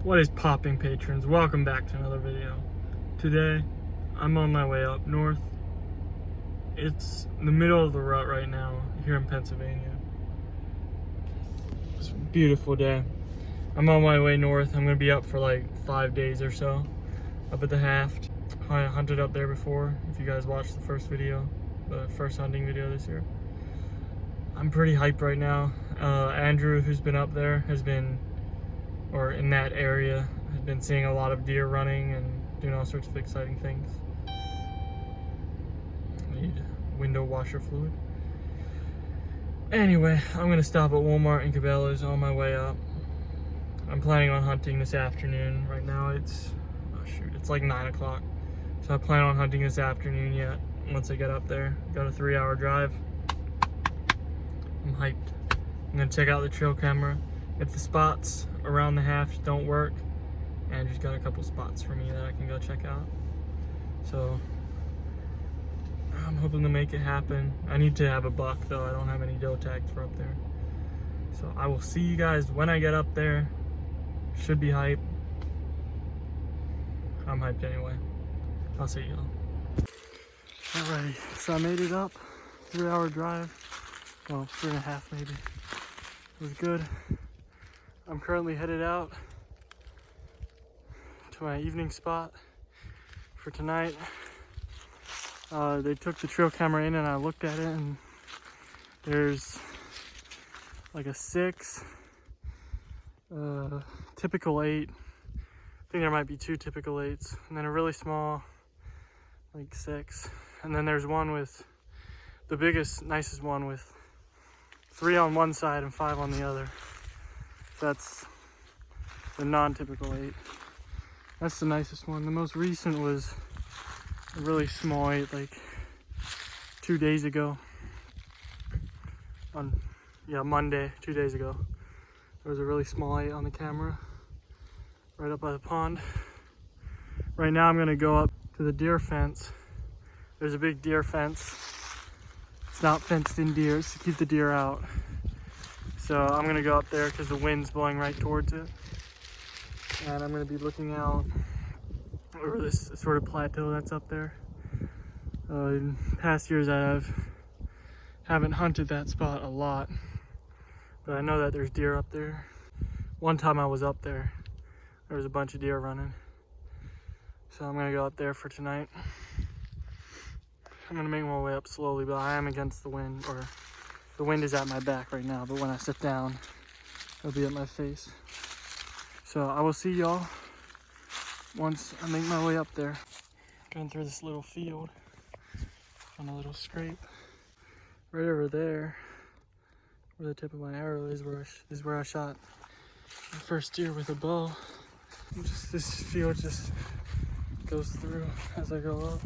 What is popping, patrons? Welcome back to another video. Today, I'm on my way up north. It's the middle of the rut right now here in Pennsylvania. It's a beautiful day. I'm on my way north. I'm gonna be up for like 5 days or so up at the Haft. I hunted up there before, if you guys watched the first video, the first hunting video this year. I'm pretty hyped right now. Andrew, who's been up there, has been, or in that area, has been seeing a lot of deer running and doing all sorts of exciting things. I need window washer fluid. Anyway, I'm gonna stop at Walmart in Cabela's on my way up. I'm planning on hunting this afternoon. Right now it's, oh shoot, it's like 9 o'clock. So I plan on hunting this afternoon yet. Once I get up there, got a 3-hour drive. I'm hyped. I'm gonna check out the trail camera. If the spots around the Haft don't work, Andrew's got a couple spots for me that I can go check out. So I'm hoping to make it happen. I need to have a buck though. I don't have any doe tags for up there. So I will see you guys when I get up there. Should be hype. I'm hyped anyway. I'll see y'all. Alright, so I made it up. 3-hour drive. Well, 3.5 maybe. It was good. I'm currently headed out to my evening spot for tonight. They took the trail camera in and I looked at it, and there's like a 6, typical 8. I think there might be 2 typical 8s, and then a really small, like 6. And then there's one with the biggest, nicest one with 3 on one side and 5 on the other. That's the non-typical 8. That's the nicest one. The most recent was a really small 8, like 2 days ago. On, yeah, Monday, 2 days ago. There was a really small 8 on the camera, right up by the pond. Right now I'm gonna go up to the deer fence. There's a big deer fence. It's not fenced in deer, it's to keep the deer out. So I'm gonna go up there because the wind's blowing right towards it. And I'm gonna be looking out over this sort of plateau that's up there. In past years haven't hunted that spot a lot, but I know that there's deer up there. One time I was up there, there was a bunch of deer running. So I'm gonna go up there for tonight. I'm gonna make my way up slowly, but I am against the wind, or the wind is at my back right now, but when I sit down, it'll be at my face. So I will see y'all once I make my way up there. Going through this little field on a little scrape. Right over there, where the tip of my arrow is, where I shot my first deer with a bow. And just this field just goes through as I go up.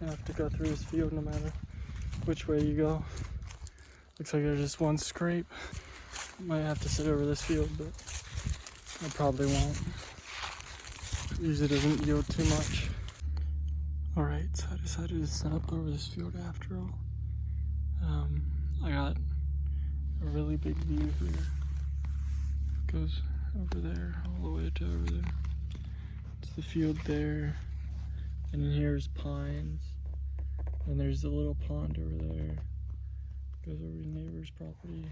You have to go through this field no matter which way you go. Looks like there's just one scrape. Might have to sit over this field, but I probably won't. Usually doesn't yield too much. Alright, so I decided to set up over this field after all. I got a really big view here. It goes over there, all the way to over there. It's the field there. And then here's pines. And there's a little pond over there. Goes over the neighbor's property.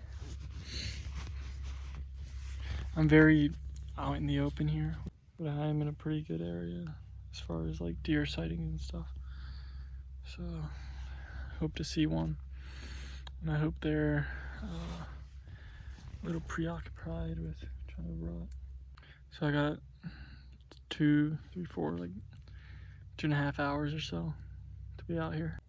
I'm very out in the open here, but I am in a pretty good area as far as like deer sightings and stuff. So I hope to see one. And I hope they're a little preoccupied with trying to rut. So I got 2, 3, 4, like 2.5 hours or so to be out here.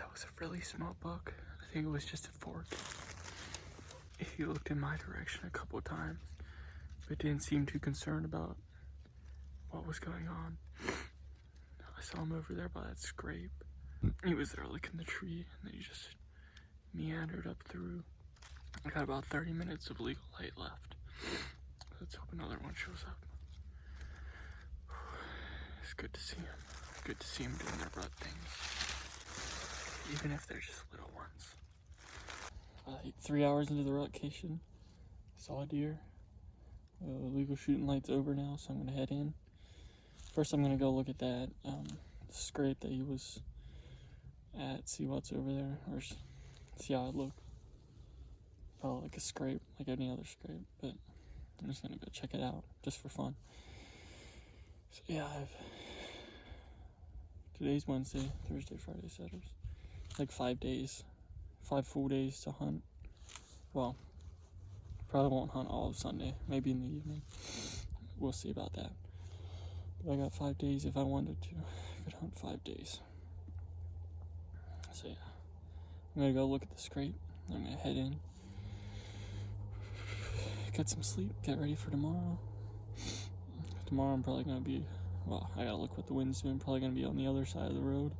that was a really small buck. I think it was just a fork. He looked in my direction a couple of times, but didn't seem too concerned about what was going on. I saw him over there by that scrape. He was there licking the tree, and then he just meandered up through. I got about 30 minutes of legal light left. Let's hope another one shows up. It's good to see him. Good to see him doing their rut things, even if they're just little ones. 3 hours into the Rutcation, saw a deer. Legal shooting light's over now, so I'm gonna head in. First, I'm gonna go look at that scrape that he was at, see what's over there, or see how it looked. Probably like a scrape, like any other scrape, but I'm just gonna go check it out just for fun. So yeah, today's Wednesday, Thursday, Friday, Saturday. Like 5 days. 5 full days to hunt. Well, probably won't hunt all of Sunday, maybe in the evening. We'll see about that. But I got 5 days if I wanted to. I could hunt 5 days. So yeah, I'm gonna go look at the scrape. I'm gonna head in, get some sleep, get ready for tomorrow. Tomorrow I'm probably gonna be, well, I gotta look what the wind's doing. Probably gonna be on the other side of the road,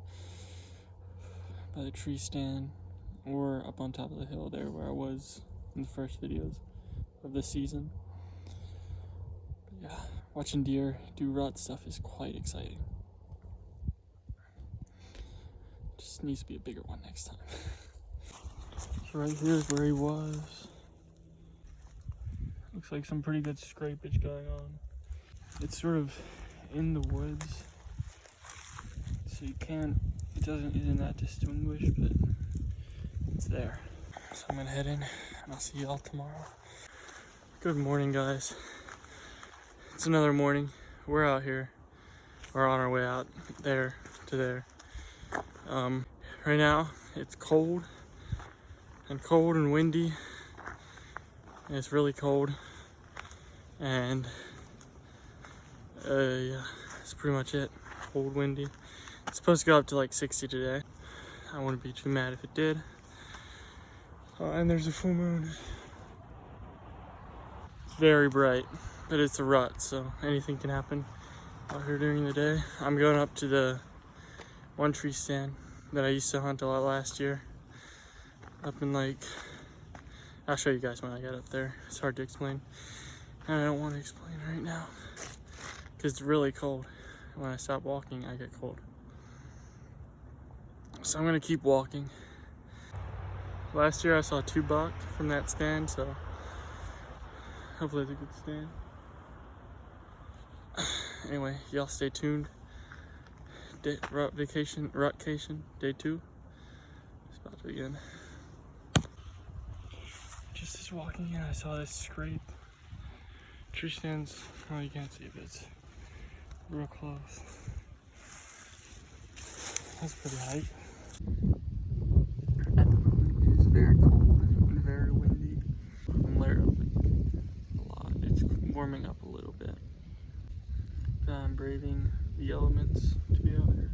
by the tree stand, or up on top of the hill there where I was in the first videos of this season. But yeah, watching deer do rut stuff is quite exciting. Just needs to be a bigger one next time. So right here is where he was. Looks like some pretty good scrapage going on. It's sort of in the woods, so you can't, isn't that distinguished, but it's there. So I'm gonna head in and I'll see y'all tomorrow. Good morning, guys. It's another morning. We're out here. We're on our way out there to there. Right now it's cold and windy. And it's really cold. And yeah, that's pretty much it. Cold, windy. It's supposed to go up to like 60 today. I wouldn't be too mad if it did. And there's a full moon. It's very bright, but it's a rut, so anything can happen out here during the day. I'm going up to the one tree stand that I used to hunt a lot last year. Up in like, I'll show you guys when I get up there. It's hard to explain. And I don't want to explain right now, because it's really cold. When I stop walking, I get cold. So I'm gonna keep walking. Last year I saw 2 buck from that stand, so hopefully it's a good stand. Anyway, y'all stay tuned. Rutcation, day 2. It's about to begin. Just as walking in, I saw this scrape. Tree stands, well, you can't see it, but it's real close. That's pretty height. At the moment, it's very cold and very windy. I'm layered up like a lot. It's warming up a little bit. But I'm braving the elements to be out here.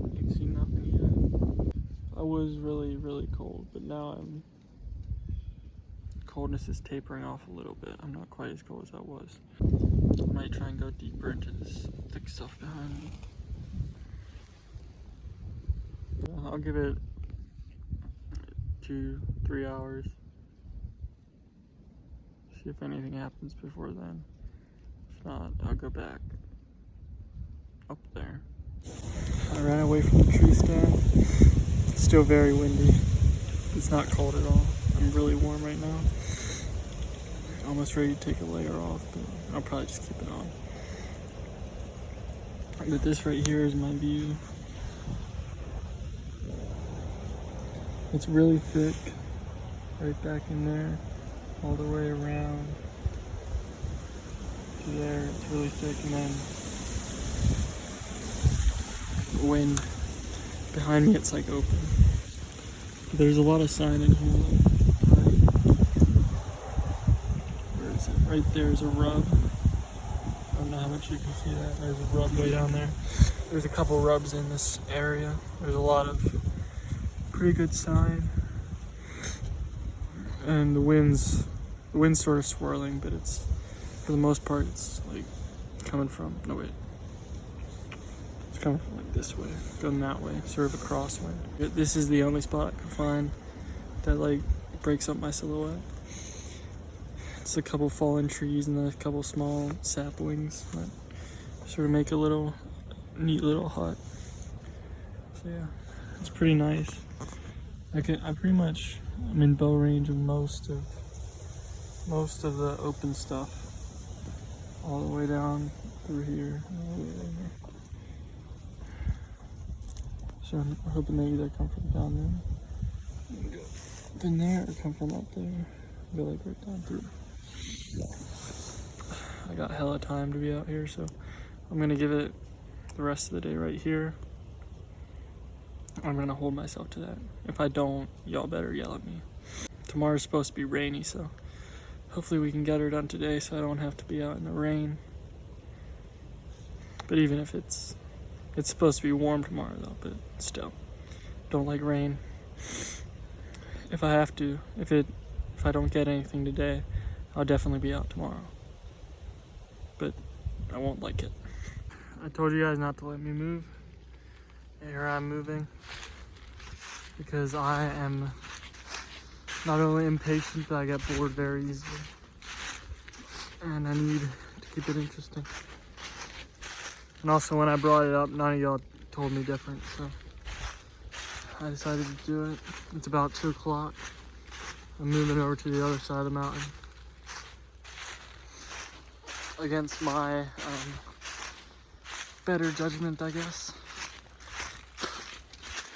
You can see nothing yet. I was really, really cold, but now coldness is tapering off a little bit. I'm not quite as cold as I was. I might try and go deeper into this thick stuff behind me. Yeah, I'll give it 2-3 hours. See if anything happens before then. If not, I'll go back up there. I ran away from the tree stand. It's still very windy. It's not cold at all. I'm really warm right now. Almost ready to take a layer off, but I'll probably just keep it on. But this right here is my view. It's really thick, right back in there, all the way around to there. It's really thick, and then the wind behind me, it's like open. There's a lot of sign in here. Where is it? Right there is a rub. I don't know how much you can see that. There's a rub way down there. There's a couple rubs in this area. There's a lot of pretty good sign. And the wind's sort of swirling, but it's, for the most part, it's like coming from, no wait. It's coming from like this way, going that way, sort of a crosswind. This is the only spot I could find that like breaks up my silhouette. It's a couple fallen trees and then a couple small saplings that sort of make a little neat little hut. So yeah, it's pretty nice. I'm in bow range of most of the open stuff, all the way down through here, all the way over. So I'm hoping they either come from down there, go up in there, or come from up there, go like right down through. I got hella time to be out here, so I'm gonna give it the rest of the day right here. I'm gonna hold myself to that. If I don't, y'all better yell at me. Tomorrow's supposed to be rainy, so hopefully we can get her done today so I don't have to be out in the rain. But even if it's supposed to be warm tomorrow though, but still, don't like rain. If I have to, if I don't get anything today, I'll definitely be out tomorrow. But I won't like it. I told you guys not to let me move. Here I'm moving because I am not only impatient, but I get bored very easily. And I need to keep it interesting. And also when I brought it up, none of y'all told me different, so I decided to do it. It's about 2 o'clock. I'm moving over to the other side of the mountain. Against my better judgment, I guess.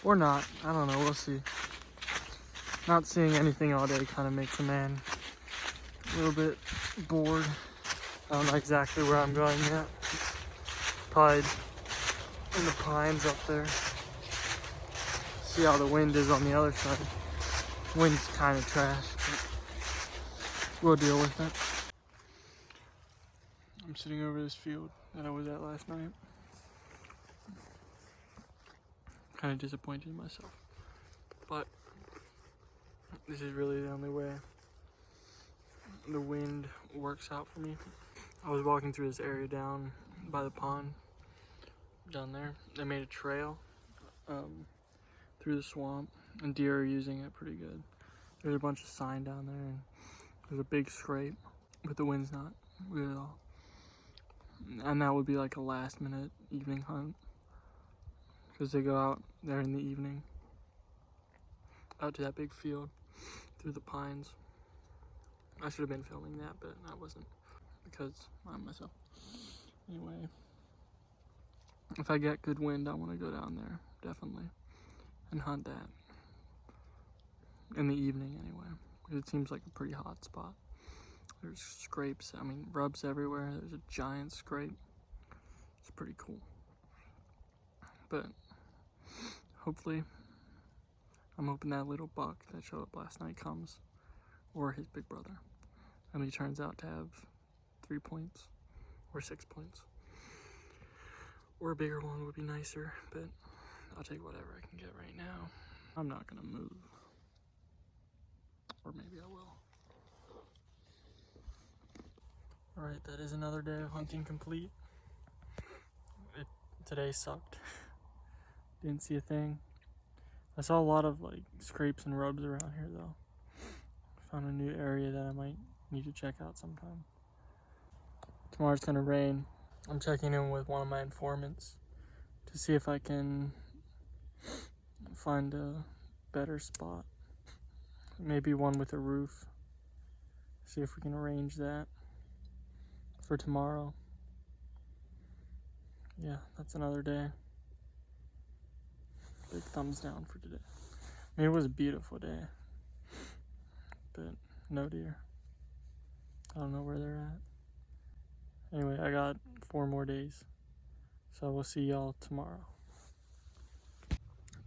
Or not, I don't know, we'll see. Not seeing anything all day kind of makes a man a little bit bored. I don't know exactly where I'm going yet. Probably in the pines up there. See how the wind is on the other side. Wind's kind of trash, but we'll deal with it. I'm sitting over this field that I was at last night. Kind of disappointed in myself, but this is really the only way the wind works out for me. I was walking through this area down by the pond down there. They made a trail through the swamp, and deer are using it pretty good. There's a bunch of sign down there, and there's a big scrape, but the wind's not good at all. And that would be like a last minute evening hunt, because they go out there in the evening, out to that big field, through the pines. I should have been filming that, but I wasn't, because I'm myself. Anyway, if I get good wind, I want to go down there, definitely, and hunt that. In the evening, anyway, because it seems like a pretty hot spot. There's scrapes, I mean, rubs everywhere. There's a giant scrape. It's pretty cool. But hopefully, I'm hoping that little buck that showed up last night comes, or his big brother, and he turns out to have 3 points, or 6 points. Or a bigger one would be nicer, but I'll take whatever I can get right now. I'm not gonna move. Or maybe I will. Alright, that is another day of hunting complete. Today sucked. Didn't see a thing. I saw a lot of like scrapes and rubs around here though. Found a new area that I might need to check out sometime. Tomorrow's gonna rain. I'm checking in with one of my informants to see if I can find a better spot. Maybe one with a roof. See if we can arrange that for tomorrow. Yeah, that's another day. Big thumbs down for today. I mean, it was a beautiful day, but no deer. I don't know where they're at. Anyway, I got 4 more days, so we'll see y'all tomorrow.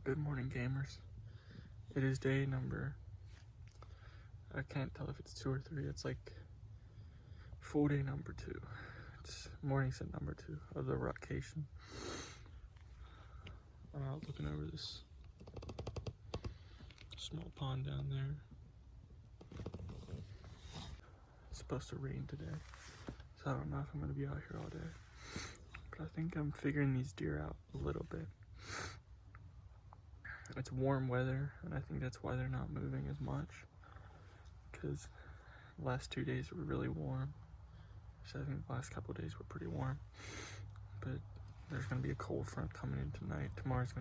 Good morning, gamers. It is day number, I can't tell if it's 2 or 3. It's like full day number 2. It's morning set number 2 of the Rutcation. Looking over this small pond down there. It's supposed to rain today, so I don't know if I'm gonna be out here all day. But I think I'm figuring these deer out a little bit. It's warm weather, and I think that's why they're not moving as much, because the last 2 days were really warm. So I think the last couple of days were pretty warm, but there's gonna be a cold front coming in tonight. Tomorrow's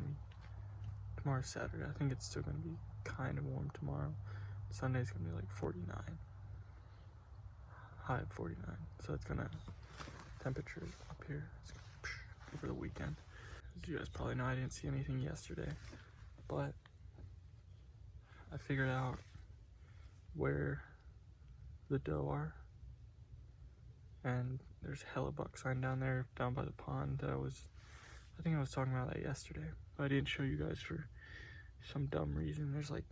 Saturday. I think it's still gonna be kind of warm tomorrow. Sunday's gonna be like 49, high of 49. So it's gonna, temperature up here, it's gonna, over the weekend. As you guys probably know, I didn't see anything yesterday, but I figured out where the doe are. And there's hella buck sign down there, down by the pond. I think I was talking about that yesterday, but I didn't show you guys for some dumb reason. There's like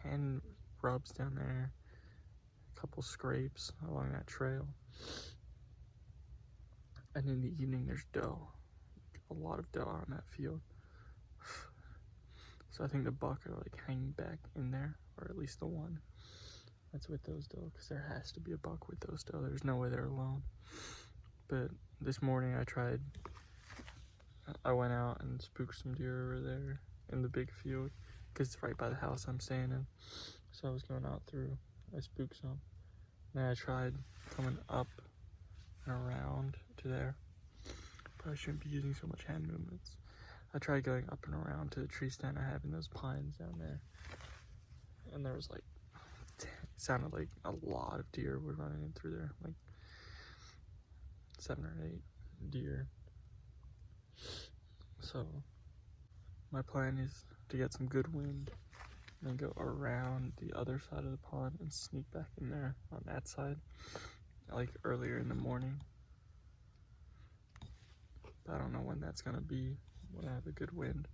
10 rubs down there, a couple scrapes along that trail. And in the evening, there's doe. A lot of doe out in that field. So I think the buck are like hanging back in there, or at least the one that's with those doe, because there has to be a buck with those doe. There's no way they're alone. But this morning I went out and spooked some deer over there in the big field, because it's right by the house I'm staying in. So I was going out through, I spooked some. Then I tried coming up and around to there. Probably shouldn't be using so much hand movements. I tried going up and around to the tree stand I have in those pines down there. And there was like, it sounded like a lot of deer were running in through there, like 7 or 8 deer. So my plan is to get some good wind and then go around the other side of the pond and sneak back in there on that side, like earlier in the morning. But I don't know when that's gonna be, when I have a good wind.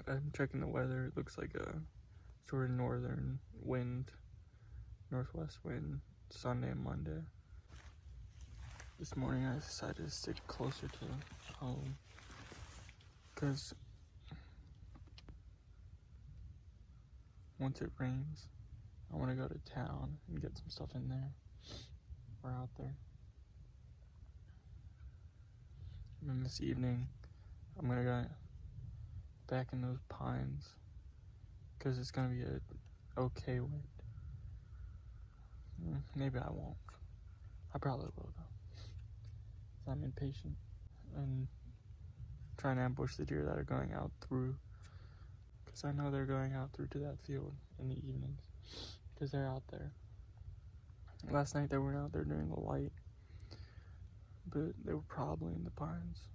I'm checking the weather. It looks like a sort of northern wind, northwest wind, Sunday and Monday. This morning I decided to stick closer to home, because once it rains, I want to go to town and get some stuff in there or out there. And then this evening, I'm gonna go back in those pines, because it's gonna be a okay wind. Maybe I won't. I probably will though. I'm impatient and trying to ambush the deer that are going out through, because I know they're going out through to that field in the evenings, because they're out there. Last night they weren't out there during the light, but they were probably in the pines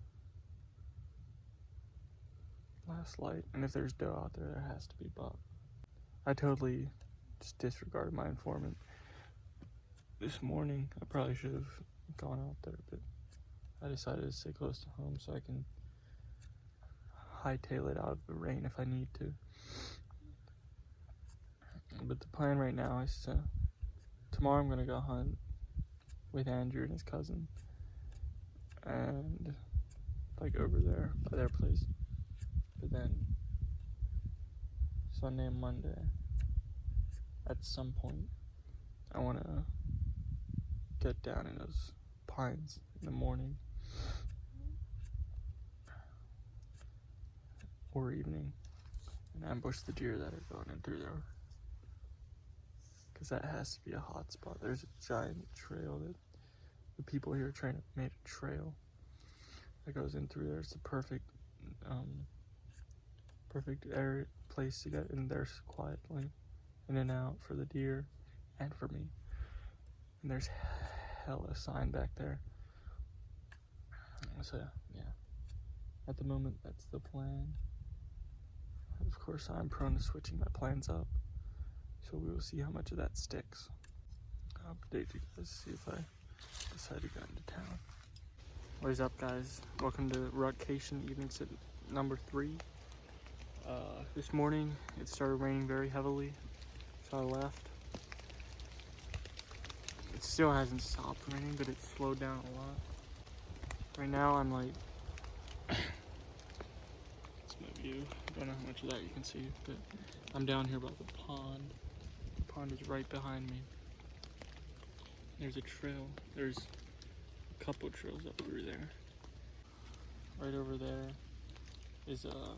last light. And if there's doe out there, there has to be buck. I totally just disregarded my informant this morning. I probably should have gone out there, but I decided to stay close to home so I can hightail it out of the rain if I need to. But the plan right now is tomorrow I'm gonna go hunt with Andrew and his cousin, and like over there by their place. But then Sunday and Monday, at some point, I wanna get down in those pines in the morning or evening and ambush the deer that are going in through there, because that has to be a hot spot. There's a giant trail that the people here made a trail that goes in through there. It's the perfect area, place to get in there quietly, in and out for the deer and for me. And there's hella sign back there. So yeah, at the moment that's the plan. Of course I'm prone to switching my plans up, so we will see how much of that sticks. I'll update you guys to see if I decide to go into town. What is up, guys? Welcome to Rutcation evening sit number 3. This morning it started raining very heavily, so I left. It still hasn't stopped raining, but it's slowed down a lot. Right now I'm like, that's my view. don't know how much of that you can see, but I'm down here by the pond. The pond is right behind me. There's a trail. There's a couple trails up through there. Right over there is a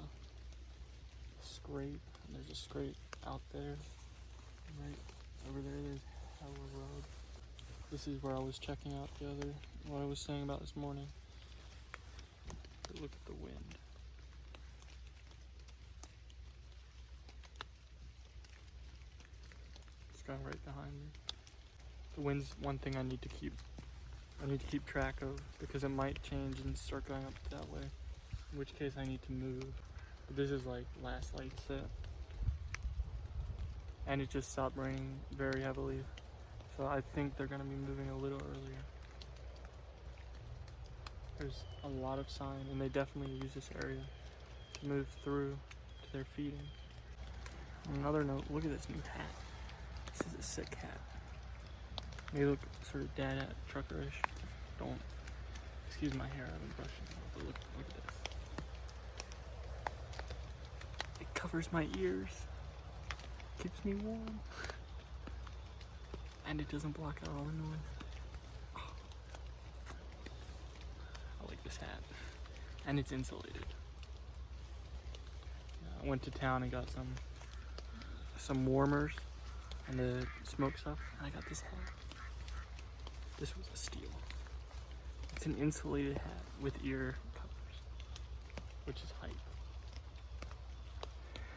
scrape. And there's a scrape out there. Right over there, there's Hella Road. This is where I was checking out what I was saying about this morning. But look at the wind. It's going right behind me. The wind's one thing I need to keep track of, because it might change and start going up that way, in which case I need to move. But this is like last light set, and it just stopped raining very heavily, so I think they're going to be moving a little earlier. There's a lot of sign, and they definitely use this area to move through to their feeding. On another note, look at this new hat. This is a sick hat. May look sort of dad-at truckerish. Don't excuse my hair, I've been brushing it, but look at this. It covers my ears, keeps me warm, and it doesn't block out all the noise. Oh. I like this hat, and it's insulated. I went to town and got some warmers and the smoke stuff, and I got this hat. This was a steal. It's an insulated hat with ear covers, which is hype.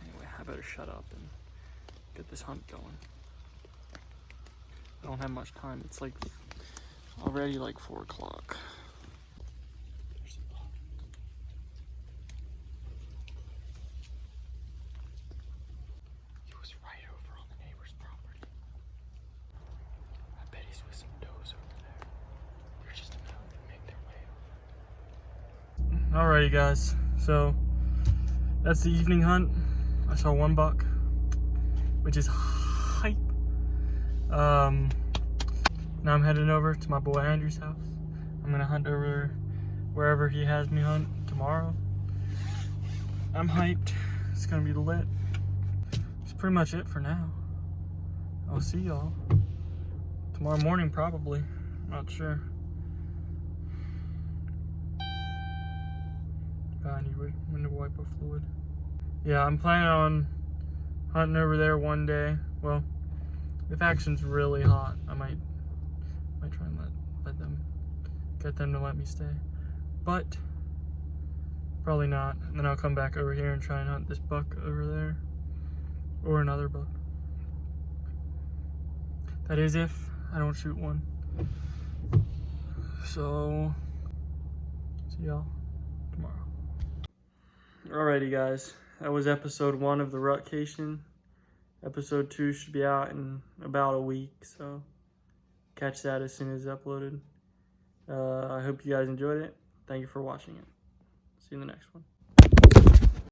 Anyway, I better shut up and get this hunt going. I don't have much time. It's like already like 4 o'clock. There's a buck. He was right over on the neighbor's property. I bet he's with some does over there. They're just about to make their way over. Alrighty guys, so that's the evening hunt. I saw 1 buck, which is hype. Now I'm heading over to my boy Andrew's house. I'm gonna hunt over wherever he has me hunt tomorrow. I'm hyped. It's gonna be lit. That's pretty much it for now. I'll see y'all tomorrow morning, probably. I'm not sure. I need window wiper fluid. Yeah, I'm planning on hunting over there one day. Well, if action's really hot, I might try and get them to let me stay. But probably not. And then I'll come back over here and try and hunt this buck over there, or another buck. That is if I don't shoot one. So see y'all tomorrow. Alrighty guys, that was episode 1 of the Rutcation. Episode 2 should be out in about a week, so catch that as soon as it's uploaded. I hope you guys enjoyed it. Thank you for watching it. See you in the next one.